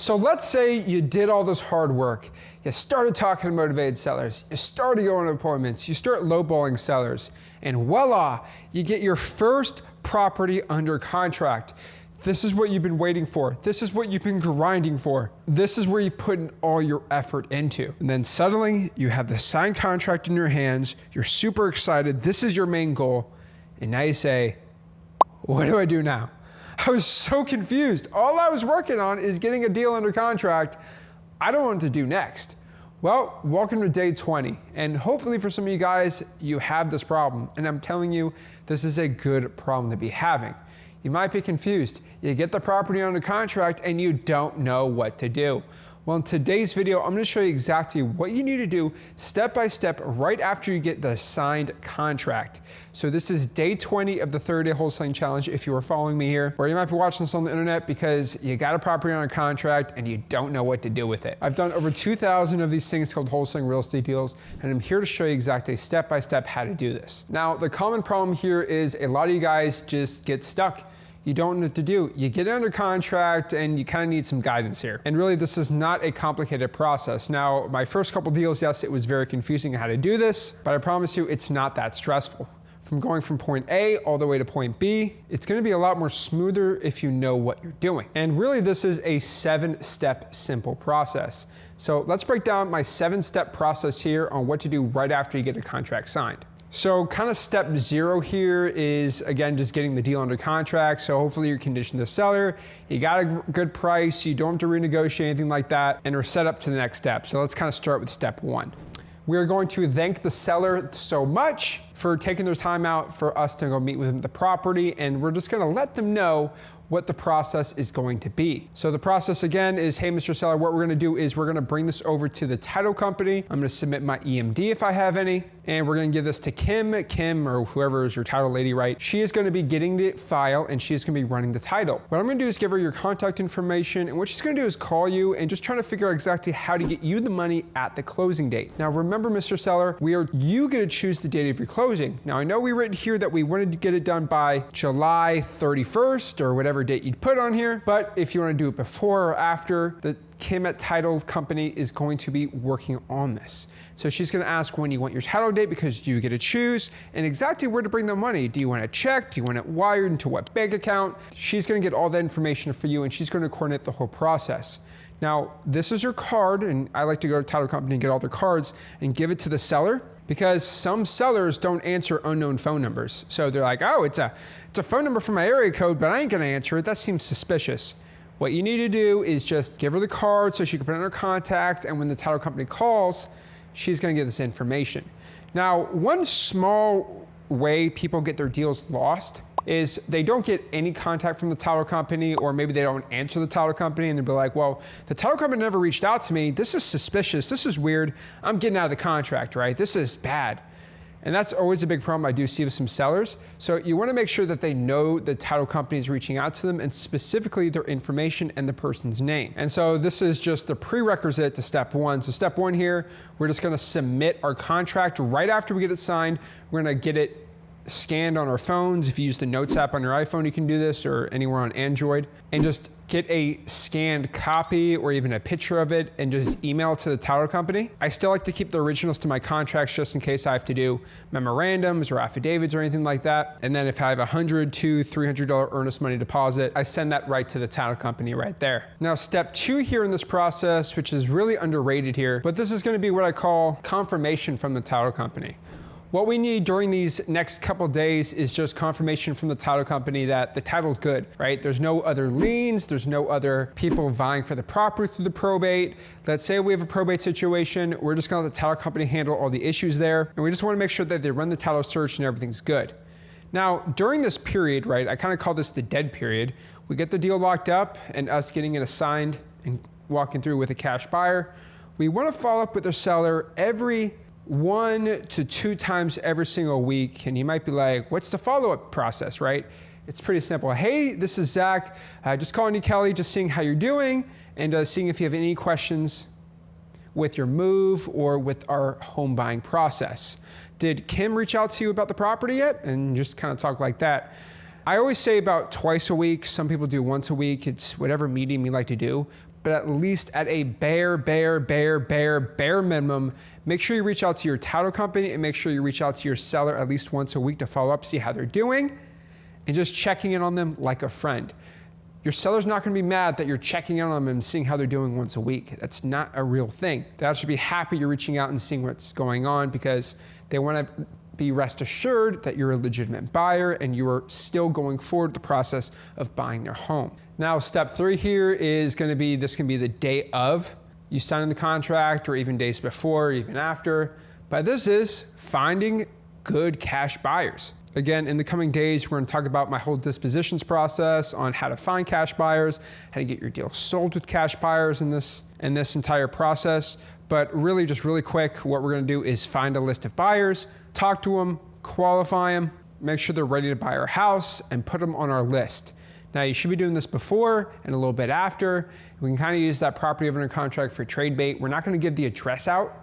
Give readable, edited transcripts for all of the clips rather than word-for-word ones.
So let's say you did all this hard work. You started talking to motivated sellers. You started going to appointments. You start lowballing sellers. And voila, you get your first property under contract. This is what you've been waiting for. This is what you've been grinding for. This is where you've put in all your effort into. And then suddenly you have the signed contract in your hands. You're super excited. This is your main goal. And now you say, what do I do now? I was so confused. All I was working on is getting a deal under contract. I don't know what to do next. Well, welcome to day 20. And hopefully for some of you guys, you have this problem. And I'm telling you, this is a good problem to be having. You might be confused. You get the property under contract and you don't know what to do. Well, in today's video, I'm gonna show you exactly what you need to do step by step right after you get the signed contract. So this is day 20 of the 30-day wholesaling challenge if you are following me here, or you might be watching this on the internet because you got a property under contract and you don't know what to do with it. I've done over 2,000 of these things called wholesaling real estate deals, and I'm here to show you exactly step by step how to do this. Now, the common problem here is a lot of you guys just get stuck. You don't know what to do. You get under contract and you kind of need some guidance here. And really, this is not a complicated process. Now, my first couple deals, yes, it was very confusing how to do this, but I promise you it's not that stressful. From going from point A all the way to point B, it's gonna be a lot more smoother if you know what you're doing. And really, this is a 7-step simple process. So let's break down my 7-step process here on what to do right after you get a contract signed. So kind of step 0 here is, again, just getting the deal under contract. So hopefully you're conditioned to the seller, you got a good price, you don't have to renegotiate anything like that, and we're set up to the next step. So let's kind of start with step 1. We're going to thank the seller so much for taking their time out for us to go meet with them at the property, and we're just gonna let them know what the process is going to be. So the process again is, hey, Mr. Seller, what we're gonna do is we're gonna bring this over to the title company. I'm gonna submit my EMD if I have any, and we're gonna give this to Kim or whoever is your title lady, right? She is gonna be getting the file and she's gonna be running the title. What I'm gonna do is give her your contact information, and what she's gonna do is call you and just trying to figure out exactly how to get you the money at the closing date. Now remember, Mr. Seller, you get to choose the date of your closing. Now I know we written here that we wanted to get it done by July 31st or whatever date you'd put on here, but if you want to do it before or after, the Kim at Title Company is going to be working on this. So she's going to ask when you want your title date, because you get to choose, and exactly where to bring the money. Do you want a check? Do you want it wired into what bank account? She's going to get all that information for you, and she's going to coordinate the whole process. Now, this is your card, and I like to go to Title Company and get all their cards and give it to the seller, because some sellers don't answer unknown phone numbers. So they're like, oh, it's a phone number from my area code, but I ain't gonna answer it. That seems suspicious. What you need to do is just give her the card so she can put it in her contacts, and when the title company calls, she's gonna get this information. Now, one small way people get their deals lost is they don't get any contact from the title company, or maybe they don't answer the title company, and they'll be like, well, the title company never reached out to me. This is suspicious. This is weird. I'm getting out of the contract, right? This is bad. And that's always a big problem I do see with some sellers. So you want to make sure that they know the title company is reaching out to them, and specifically their information and the person's name. And so this is just the prerequisite to step 1. So step 1 here, we're just going to submit our contract right after we get it signed. We're going to get it scanned on our phones. If you use the Notes app on your iPhone, you can do this, or anywhere on Android, and just get a scanned copy or even a picture of it and just email it to the title company. I still like to keep the originals to my contracts just in case I have to do memorandums or affidavits or anything like that. And then if I have $100 to $300 earnest money deposit, I send that right to the title company right there. Now, step 2 here in this process, which is really underrated here, but this is going to be what I call confirmation from the title company. What we need during these next couple days is just confirmation from the title company that the title's good, right? There's no other liens, there's no other people vying for the property through the probate. Let's say we have a probate situation, we're just gonna let the title company handle all the issues there, and we just wanna make sure that they run the title search and everything's good. Now, during this period, right, I kind of call this the dead period. We get the deal locked up and us getting it assigned and walking through with a cash buyer. We wanna follow up with the seller every 1 to 2 times every single week. And you might be like, what's the follow-up process, right? It's pretty simple. Hey, this is Zach. Just calling you, Kelly, just seeing how you're doing and seeing if you have any questions with your move or with our home buying process. Did Kim reach out to you about the property yet? And just kind of talk like that. I always say about twice a week. Some people do once a week. It's whatever medium you like to do. but at least at a bare minimum, make sure you reach out to your title company and make sure you reach out to your seller at least once a week to follow up, see how they're doing, and just checking in on them like a friend. Your seller's not gonna be mad that you're checking in on them and seeing how they're doing once a week. That's not a real thing. They should be happy you're reaching out and seeing what's going on because they wanna be rest assured that you're a legitimate buyer and you are still going forward the process of buying their home. Now, step 3 here is gonna be, this can be the day of you signing the contract or even days before, or even after, but this is finding good cash buyers. Again, in the coming days, we're gonna talk about my whole dispositions process on how to find cash buyers, how to get your deal sold with cash buyers in this entire process. But really, just really quick, what we're gonna do is find a list of buyers, talk to them, qualify them, make sure they're ready to buy our house, and put them on our list. Now, you should be doing this before and a little bit after. We can kind of use that property under contract for trade bait. We're not gonna give the address out,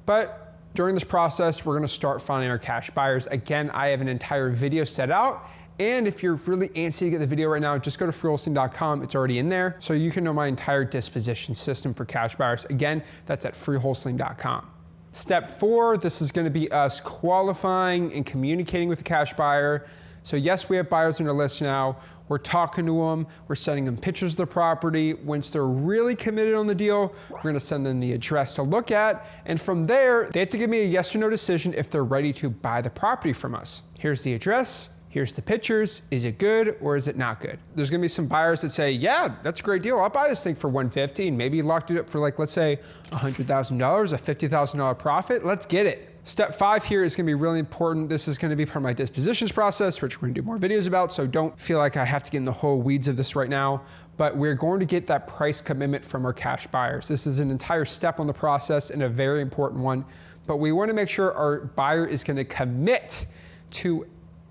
but during this process, we're gonna start finding our cash buyers. Again, I have an entire video set out, and if you're really antsy to get the video right now, just go to freewholesaling.com. It's already in there, so you can know my entire disposition system for cash buyers. Again, that's at freewholesaling.com. Step 4, this is gonna be us qualifying and communicating with the cash buyer. So yes, we have buyers on our list now. We're talking to them, we're sending them pictures of the property. Once they're really committed on the deal, we're gonna send them the address to look at. And from there, they have to give me a yes or no decision if they're ready to buy the property from us. Here's the address, here's the pictures. Is it good or is it not good? There's gonna be some buyers that say, yeah, that's a great deal. I'll buy this thing for $150 and maybe you locked it up for like, let's say $100,000, a $50,000 profit. Let's get it. Step 5 here is gonna be really important. This is gonna be part of my dispositions process, which we're gonna do more videos about, so don't feel like I have to get in the whole weeds of this right now, but we're going to get that price commitment from our cash buyers. This is an entire step on the process and a very important one, but we wanna make sure our buyer is gonna commit to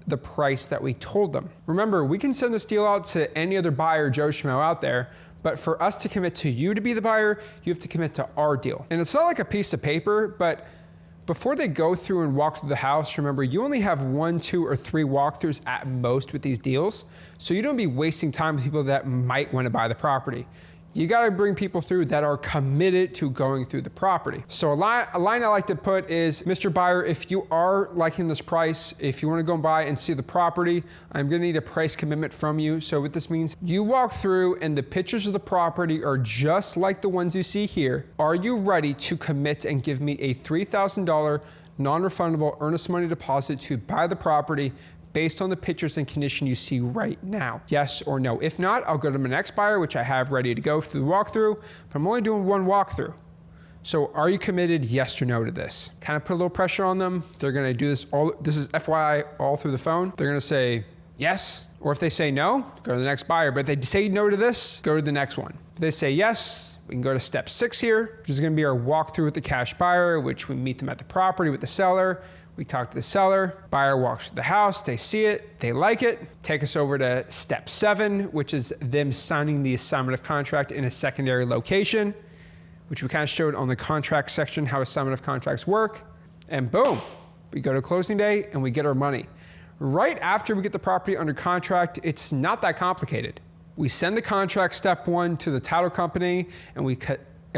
the price that we told them. Remember, we can send this deal out to any other buyer, Joe Schmo out there, but for us to commit to you to be the buyer, you have to commit to our deal. And it's not like a piece of paper, but before they go through and walk through the house, remember, you only have 1, 2, or 3 walkthroughs at most with these deals. So you don't be wasting time with people that might want to buy the property. You got to bring people through that are committed to going through the property. So a line I like to put is, Mr. Buyer, if you are liking this price, if you want to go by and see the property, I'm going to need a price commitment from you. So what this means, you walk through and the pictures of the property are just like the ones you see here. Are you ready to commit and give me a $3,000 non-refundable earnest money deposit to buy the property based on the pictures and condition you see right now? Yes or no? If not, I'll go to my next buyer, which I have ready to go through the walkthrough, but I'm only doing 1 walkthrough. So are you committed, yes or no to this? Kind of put a little pressure on them. They're gonna do this this is FYI, all through the phone. They're gonna say yes, or if they say no, go to the next buyer. But if they say no to this, go to the next one. If they say yes, we can go to step 6 here, which is gonna be our walkthrough with the cash buyer, which we meet them at the property with the seller. We talk to the seller, buyer walks to the house, they see it, they like it. Take us over to step 7, which is them signing the assignment of contract in a secondary location, which we kind of showed on the contract section, how assignment of contracts work. And boom, we go to closing day and we get our money. Right after we get the property under contract, it's not that complicated. We send the contract, step 1, to the title company, and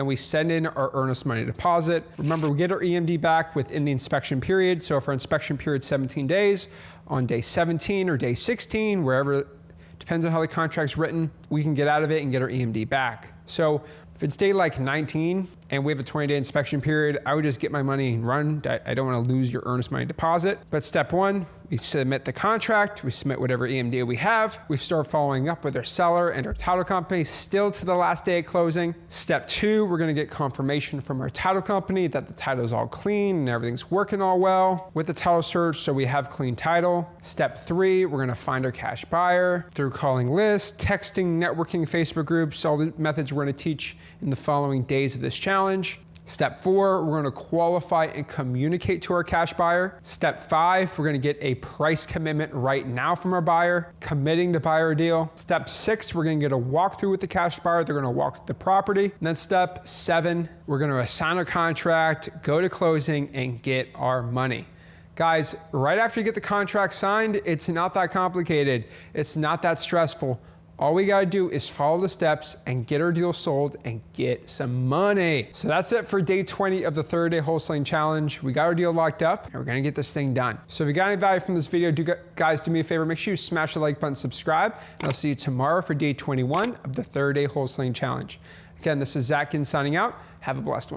we send in our earnest money deposit. Remember, we get our EMD back within the inspection period. So if our inspection period is 17 days, on day 17 or day 16, wherever, depends on how the contract's written, we can get out of it and get our EMD back. So if it's day like 19 and we have a 20-day inspection period, I would just get my money and run. I don't want to lose your earnest money deposit. But step 1, we submit the contract, we submit whatever EMD we have, we start following up with our seller and our title company, still to the last day of closing. Step 2, we're gonna get confirmation from our title company that the title is all clean and everything's working all well with the title search, so we have clean title. Step 3, we're gonna find our cash buyer through calling lists, texting, networking, Facebook groups, all the methods we're gonna teach in the following days of this challenge. Step 4, we're gonna qualify and communicate to our cash buyer. Step 5, we're gonna get a price commitment right now from our buyer, committing to buy our deal. Step 6, we're gonna get a walkthrough with the cash buyer. They're gonna walk the property. And then step 7, we're gonna assign a contract, go to closing, and get our money. Guys, right after you get the contract signed, it's not that complicated. It's not that stressful. All we gotta do is follow the steps and get our deal sold and get some money. So that's it for day 20 of the 30-day wholesaling challenge. We got our deal locked up and we're gonna get this thing done. So if you got any value from this video, guys, do me a favor, make sure you smash the like button, subscribe, and I'll see you tomorrow for day 21 of the 30-day wholesaling challenge. Again, this is Zach signing out. Have a blessed one.